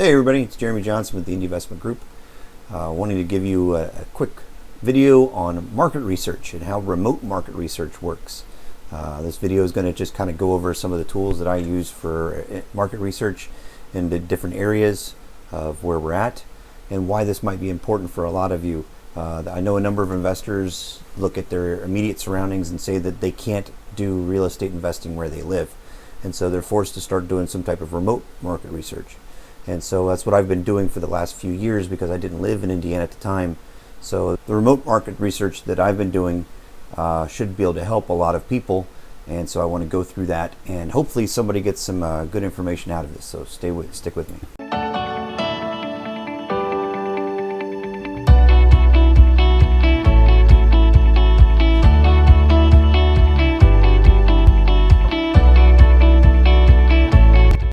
Hey everybody, it's Jeremy Johnson with the Indy Investment Group. Wanting to give you a quick video on market research and how remote market research works. This video is going to just kind of go over some of the tools that I use for market research in the different areas of where we're at and why this might be important for a lot of you. I know a number of investors look at their immediate surroundings and say that they can't do real estate investing where they live, and so they're forced to start doing some type of remote market research. And so that's what I've been doing for the last few years because I didn't live in Indiana at the time. So the remote market research that I've been doing should be able to help a lot of people. And so I want to go through that and hopefully somebody gets some good information out of this. So stick with me.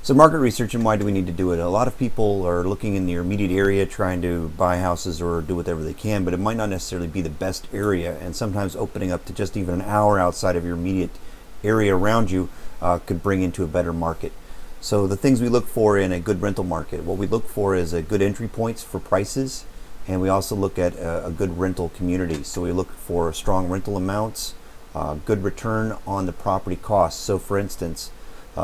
So market research, and why do we need to do it? A lot of people are looking in their immediate area trying to buy houses or do whatever they can, but it might not necessarily be the best area, and sometimes opening up to just even an hour outside of your immediate area around you could bring into a better market. So the things we look for in a good rental market, what we look for is a good entry points for prices, and we also look at a good rental community. So we look for strong rental amounts, good return on the property costs. So for instance,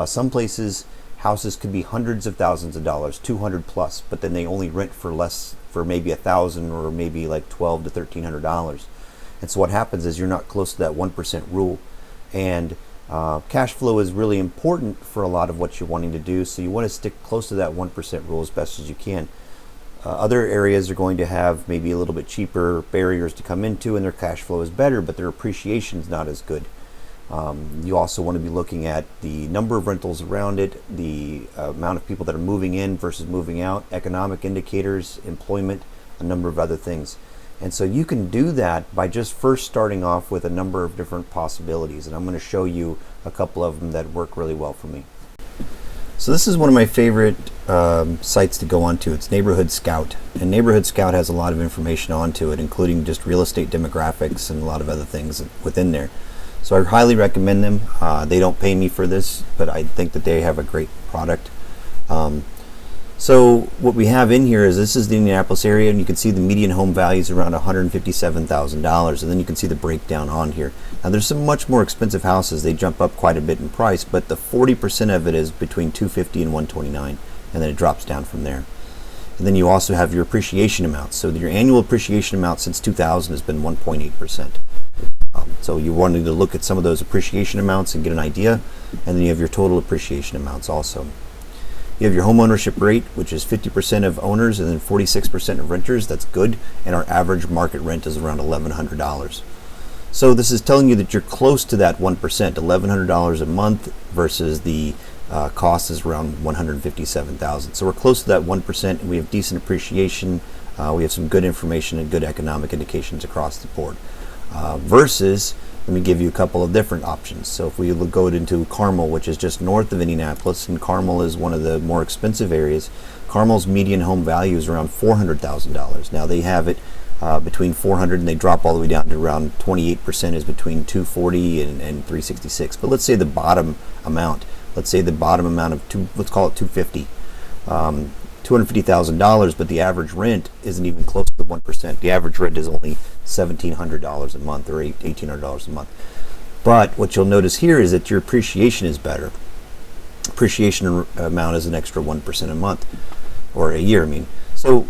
some places houses could be hundreds of thousands of dollars, 200 plus, but then they only rent for less, for maybe $1,000 or maybe like $1,200 to $1,300. And so what happens is you're not close to that 1% rule. And cash flow is really important for a lot of what you're wanting to do. So you want to stick close to that 1% rule as best as you can. Other areas are going to have maybe a little bit cheaper barriers to come into, and their cash flow is better, but their appreciation is not as good. You also want to be looking at the number of rentals around it, the amount of people that are moving in versus moving out, economic indicators, employment, a number of other things. And so you can do that by just first starting off with a number of different possibilities. And I'm going to show you a couple of them that work really well for me. So this is one of my favorite sites to go onto. It's Neighborhood Scout. And Neighborhood Scout has a lot of information onto it, including just real estate demographics and a lot of other things within there. So I highly recommend them. They don't pay me for this, but I think that they have a great product. So what we have in here is this is the Indianapolis area, and you can see the median home value is around $157,000, and then you can see the breakdown on here. Now there's some much more expensive houses. They jump up quite a bit in price, but the 40% of it is between $250,000 and $129,000, and then it drops down from there. And then you also have your appreciation amounts. So your annual appreciation amount since 2000 has been 1.8%. So you wanted to look at some of those appreciation amounts and get an idea, and then you have your total appreciation amounts also. You have your home ownership rate, which is 50% of owners and then 46% of renters. That's good, and our average market rent is around $1,100. So this is telling you that you're close to that 1%, $1,100 a month versus the cost is around $157,000. So we're close to that 1%, and we have decent appreciation. We have some good information and good economic indications across the board. Versus, let me give you a couple of different options. So if we go into Carmel, which is just north of Indianapolis, and Carmel is one of the more expensive areas, Carmel's median home value is around $400,000. Now they have it between $400,000 and they drop all the way down to around 28% is between $240,000 and $366,000. But let's say the bottom amount, let's say the bottom amount of let's call it $250,000. $250,000, but the average rent isn't even close to 1%. The average rent is only $1,700 a month or $1,800 a month. But what you'll notice here is that your appreciation is better. Appreciation amount is an extra 1% a month, or a year, I mean. So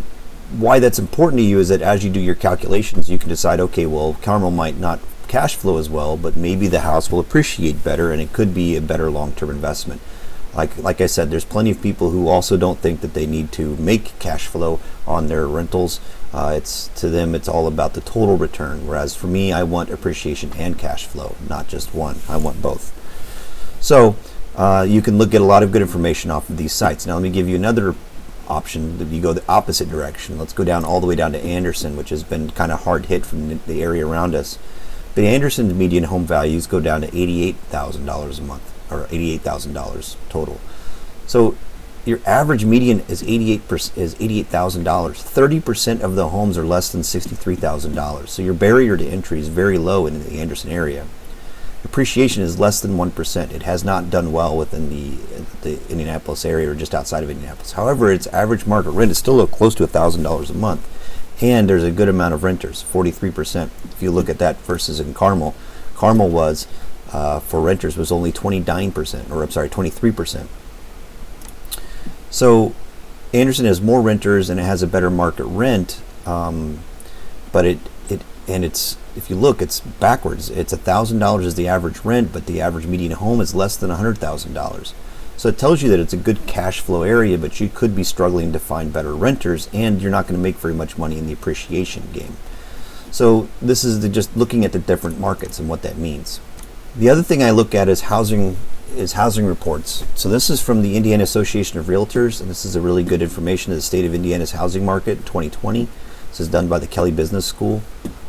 why that's important to you is that as you do your calculations, you can decide, okay, well, Carmel might not cash flow as well, but maybe the house will appreciate better, and it could be a better long-term investment. Like I said, there's plenty of people who also don't think that they need to make cash flow on their rentals. To them, it's all about the total return. Whereas for me, I want appreciation and cash flow, not just one. I want both. So you can get a lot of good information off of these sites. Now let me give you another option. If you go the opposite direction, let's go down all the way down to Anderson, which has been kind of hard hit from the area around us. But Anderson's median home values go down to $88,000 a month, or $88,000 total. So your average median is $88,000. 30% of the homes are less than $63,000. So your barrier to entry is very low in the Anderson area. appreciation is less than 1%. It has not done well within the Indianapolis area or just outside of Indianapolis. However, its average market rent is still close to $1,000 a month, and there's a good amount of renters, 43%. If you look at that versus in Carmel, Carmel was for renters was only 29%, or I'm sorry, 23%. So Anderson has more renters and it has a better market rent, but it's if you look, it's backwards. It's $1,000 is the average rent, but the average median home is less than $100,000. So it tells you that it's a good cash flow area, but you could be struggling to find better renters, and you're not going to make very much money in the appreciation game. So this is just looking at the different markets and what that means. The other thing I look at is housing reports. So this is from the Indiana Association of Realtors, and this is a really good information of the state of Indiana's housing market 2020. This is done by the Kelley Business School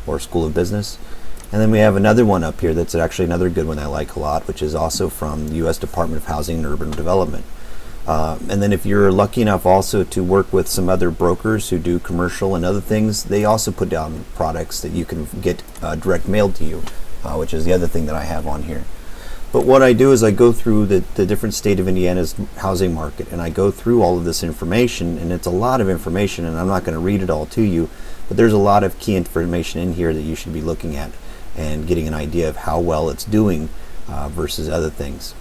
or School of Business. And then we have another one up here that's actually another good one I like a lot, which is also from the U.S. Department of Housing and Urban Development. And then if you're lucky enough also to work with some other brokers who do commercial and other things, they also put down products that you can get direct mailed to you, which is the other thing that I have on here. But what I do is I go through the different state of Indiana's housing market, and I go through all of this information, and it's a lot of information, and I'm not going to read it all to you, but there's a lot of key information in here that you should be looking at and getting an idea of how well it's doing versus other things.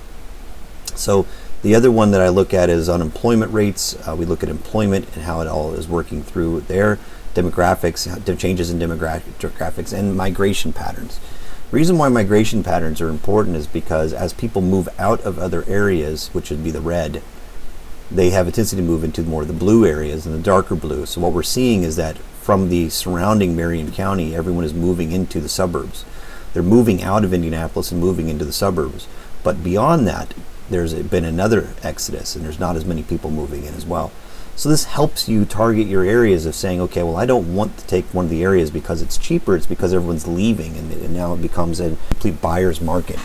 So the other one that I look at is unemployment rates. We look at employment and how it all is working through there, demographics, changes in demographics, and migration patterns. The reason why migration patterns are important is because as people move out of other areas, which would be the red, they have a tendency to move into more of the blue areas and the darker blue. So what we're seeing is that from the surrounding Marion County, everyone is moving into the suburbs. They're moving out of Indianapolis and moving into the suburbs. But beyond that, there's been another exodus, and there's not as many people moving in as well. So this helps you target your areas of saying, okay, well, I don't want to take one of the areas because it's cheaper. It's because everyone's leaving, and now it becomes a complete buyer's market.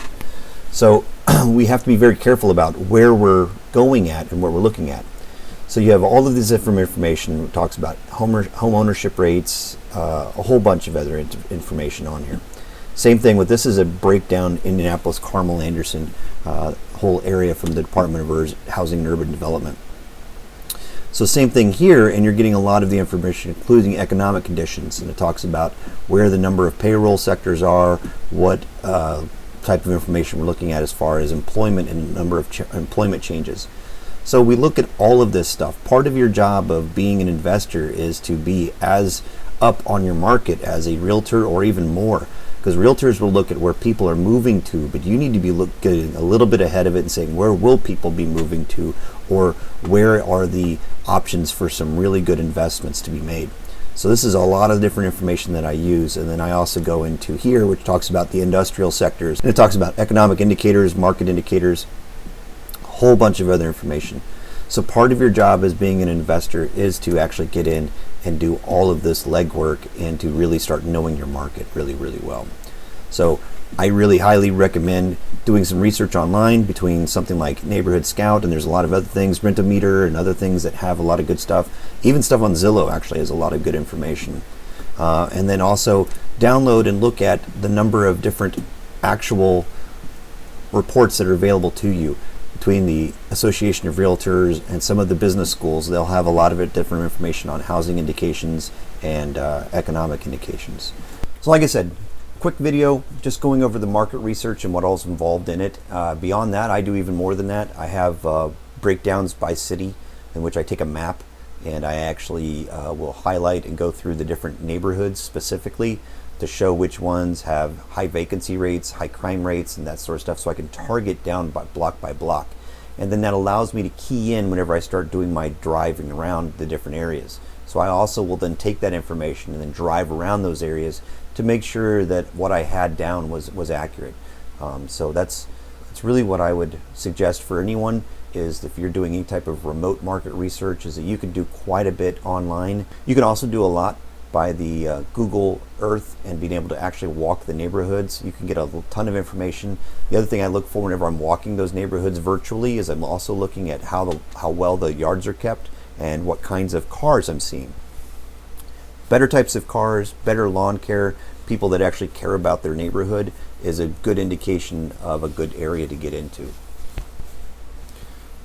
So we have to be very careful about where we're going at and what we're looking at. So you have all of this information. It talks about home ownership rates, a whole bunch of other information on here. Same thing with this is a breakdown Indianapolis, Carmel, Anderson, whole area from the Department of Housing and Urban Development. So same thing here, and you're getting a lot of the information, including economic conditions, and it talks about where the number of payroll sectors are, what type of information we're looking at as far as employment and number of employment changes. So we look at all of this stuff. Part of your job of being an investor is to be as up on your market as a realtor or even more, because realtors will look at where people are moving to, but you need to be getting a little bit ahead of it and saying, where will people be moving to, or where are the options for some really good investments to be made. So this is a lot of different information that I use, and then I also go into here, which talks about the industrial sectors, and it talks about economic indicators, market indicators, a whole bunch of other information. So part of your job as being an investor is to actually get in and do all of this legwork and to really start knowing your market really, really well. So I really highly recommend doing some research online between something like Neighborhood Scout, and there's a lot of other things, Rent-O-Meter and other things that have a lot of good stuff. Even stuff on Zillow actually has a lot of good information. And then also download and look at the number of different actual reports that are available to you. Between the Association of Realtors and some of the business schools, they'll have a lot of different information on housing indications and economic indications. So like I said, quick video just going over the market research and what all's involved in it. Beyond that, I do even more than that. I have breakdowns by city in which I take a map and I actually will highlight and go through the different neighborhoods specifically to show which ones have high vacancy rates, high crime rates, and that sort of stuff, so I can target down by block. And then that allows me to key in whenever I start doing my driving around the different areas. So I also will then take that information and then drive around those areas to make sure that what I had down was accurate. So that's really what I would suggest for anyone, is if you're doing any type of remote market research, is that you can do quite a bit online. You can also do a lot by the Google Earth and being able to actually walk the neighborhoods. You can get a ton of information. The other thing I look for whenever I'm walking those neighborhoods virtually is I'm also looking at how well the yards are kept and what kinds of cars I'm seeing. Better types of cars, better lawn care, people that actually care about their neighborhood is a good indication of a good area to get into.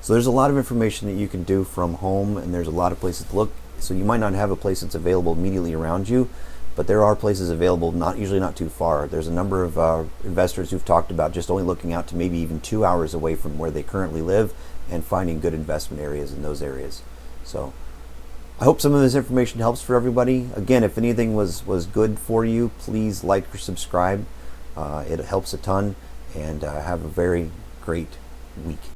So there's a lot of information that you can do from home, and there's a lot of places to look. So you might not have a place that's available immediately around you, but there are places available, usually not too far. There's a number of investors who've talked about just only looking out to maybe even 2 hours away from where they currently live and finding good investment areas in those areas. So I hope some of this information helps for everybody. Again, if anything was good for you, please like or subscribe. It helps a ton, and have a very great week.